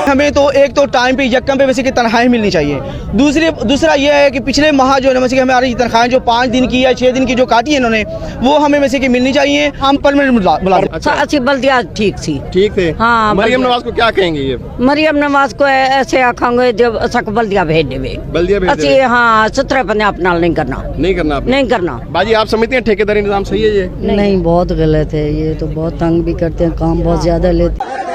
हमें तो एक तो टाइम पे यकम पे वैसे की तनख्वाहें मिलनी चाहिए। दूसरा ये है कि पिछले माह जो है वैसे कि हमारी तनख्वाहें जो 5 दिन की या 6 दिन की जो काटी है इन्होंने, वो हमें वैसे कि मिलनी चाहिए। हम परमानेंट मुलाजिम अच्छी बल्दिया ठीक सी ठीक थे। हाँ, मरियम नवाज को क्या कहेंगे ये? मरियम नवाज को ऐसे आखांगे जब असक बल्दिया भेज देवे, बल्दिया भेज अच्छी देवे। हाँ सुथरे पंजाब नाल नहीं करना, नहीं करना आपने? नहीं करना। बाजी आप समझते हैं ठेकेदारी निजाम सही है ये? नहीं, बहुत गलत है ये तो, बहुत तंग भी करते हैं, काम बहुत ज्यादा लेते हैं।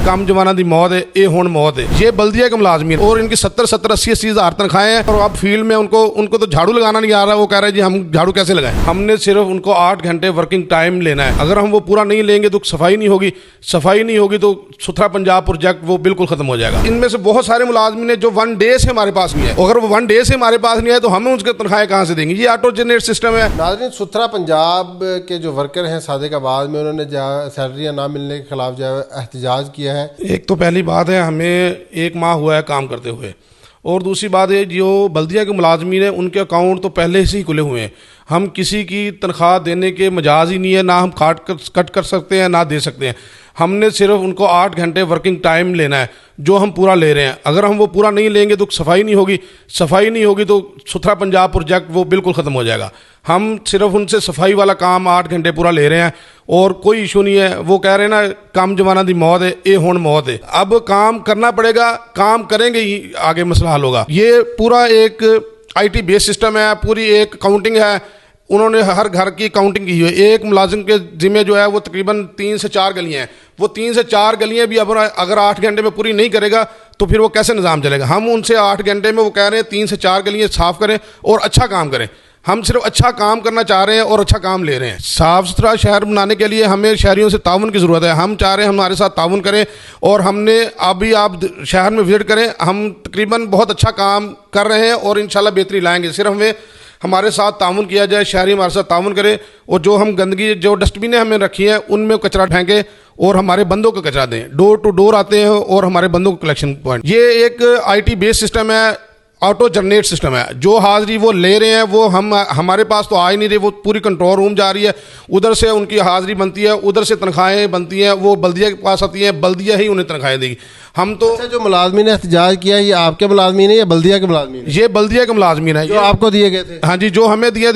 कम जमाना दी मौत है, ये हुण मौत है। ये बल्दिया के मुलाजमी और इनकी 70-70, 80-80 हज़ार तनख्वाहें हैं और अब फील्ड में उनको तो झाड़ू लगाना नहीं आ रहा। वो कह रहे हैं जी हम झाड़ू कैसे लगाएं। हमने सिर्फ उनको 8 घंटे वर्किंग टाइम लेना है। अगर हम वो पूरा नहीं लेंगे तो सफाई नहीं होगी तो सुथरा पंजाब प्रोजेक्ट वो बिल्कुल खत्म हो जाएगा। इनमें से बहुत सारे मुलाजमी जो 1 डे से हमारे पास नहीं है, अगर वो 1 डे से हमारे पास नहीं है तो हमें उसके तनख्वाहें कहाँ से देंगे? ये ऑटो जनरेट सिस्टम है। नाज़रीन, सुथरा पंजाब के जो वर्कर हैं सादिकाबाद में, उन्होंने सैलरियाँ ना मिलने के खिलाफ जो एहतजाज किया है। एक तो पहली बात है, हमें 1 माह हुआ है काम करते हुए, और दूसरी बात है जो बल्दिया के मुलाजमीन हैं उनके अकाउंट तो पहले से ही खुले हुए हैं। हम किसी की तनख्वाह देने के मजाज ही नहीं है, ना हम कट कर सकते हैं ना दे सकते हैं। हमने सिर्फ उनको 8 घंटे वर्किंग टाइम लेना है जो हम पूरा ले रहे हैं। अगर हम वो पूरा नहीं लेंगे तो सफाई नहीं होगी तो सुथरा पंजाब प्रोजेक्ट वो बिल्कुल ख़त्म हो जाएगा। हम सिर्फ उनसे सफाई वाला काम 8 घंटे पूरा ले रहे हैं और कोई इशू नहीं है। वो कह रहे हैं ना कम जमाना दी मौत है, ये हुण मौत है। अब काम करना पड़ेगा, काम करेंगे ही आगे मसला हल होगा। ये पूरा एक IT बेस सिस्टम है, पूरी एक काउंटिंग है। उन्होंने हर घर की काउंटिंग की है। एक मुलाजिम के जिम्मे जो है वो तकरीबन 3 से 4 गलियां हैं। वो 3 से 4 गलियां भी अब अगर 8 घंटे में पूरी नहीं करेगा तो फिर वो कैसे निज़ाम चलेगा? हम उनसे 8 घंटे में वो कह रहे हैं 3 से 4 गलियां साफ़ करें और अच्छा काम करें। हम सिर्फ अच्छा काम करना चाह रहे हैं और अच्छा काम ले रहे हैं। साफ़ सुथरा शहर बनाने के लिए हमें शहरियों से ताउन की ज़रूरत है। हम चाह रहे हैं हमारे साथ ताउन करें और हमने अभी आप शहर में विजिट करें, हम तकरीबन बहुत अच्छा काम कर रहे हैं और इंशाल्लाह बेहतरी लाएँगे। सिर्फ हमें हमारे साथ ताउन किया जाए, शहरी हमारे साथ ताउन करें और जो हम गंदगी जो डस्टबिनें हमें रखी हैं उनमें कचरा फेंकें और हमारे बंदों को कचरा दें। डोर टू डोर आते हैं और हमारे बंदों को कलेक्शन पॉइंट। ये एक IT बेस सिस्टम है, ऑटो जनरेट सिस्टम है। जो हाज़िरी वो ले रहे हैं वो हमारे पास तो आ ही नहीं रही। वो पूरी कंट्रोल रूम जा रही है, उधर से उनकी हाज़िरी बनती है, उधर से तनख्वाहें बनती हैं, वो बल्दिया के पास आती हैं, बल्दिया ही उन्हें तनख्वाहें देगी। हम तो अच्छा, जो मुलाजमीन ने एहतजाज किया है ये आपके मुलाजमीन है या बल्दिया के मुलाजमीन है? ये बल्दिया के मुलाजमीन है। जो आपको दिए गए थे? हाँ जी, जो हमें दिए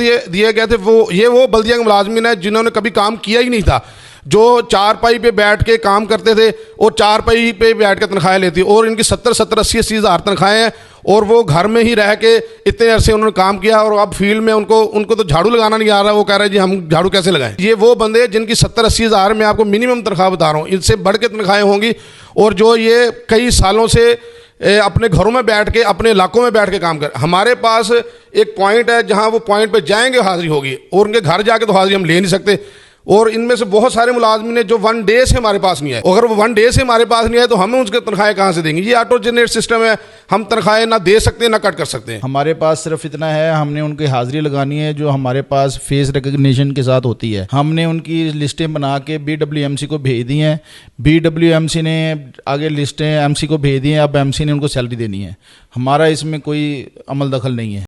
गए थे वो बल्दिया के मुलाजमीन है जिन्होंने कभी काम किया ही नहीं था, जो चारपाई पे बैठ के काम करते थे और चारपाई पे बैठ के तनख्वाहें लेती, और इनकी 70-70, 80-80 हज़ार तनख्वाहें हैं और वो घर में ही रह के इतने अरसे उन्होंने काम किया और अब फील्ड में उनको तो झाड़ू लगाना नहीं आ रहा। वो कह रहे हैं जी हम झाड़ू कैसे लगाएं। ये वो बंदे जिनकी 70-80 हज़ार में आपको मिनिमम तनख्वाह बता रहा हूँ, इनसे बढ़ के तनख्वाहें होंगी और जो ये कई सालों से अपने घरों में बैठ के अपने इलाकों में बैठ के काम कर। हमारे पास एक पॉइंट है जहाँ वो पॉइंट पर जाएंगे हाज़िरी होगी और उनके घर जाके तो हाज़िरी हम ले नहीं सकते। और इनमें से बहुत सारे मुलाजमीन जो 1 डे से हमारे पास नहीं है, अगर वो 1 डे से हमारे पास नहीं है तो हमें उसके तनख्वाहें कहाँ से देंगे? ये ऑटो जनरेट सिस्टम है, हम तनख्वाहें ना दे सकते ना कट कर सकते हैं। हमारे पास सिर्फ इतना है, हमने उनकी हाजिरी लगानी है जो हमारे पास फेस रिकग्निशन के साथ होती है। हमने उनकी लिस्टें बना के BWMC को भेज दी हैं, BWMC ने आगे लिस्टें MC को भेज दी हैं, अब MC ने उनको सैलरी देनी है। हमारा इसमें कोई अमल दखल नहीं है।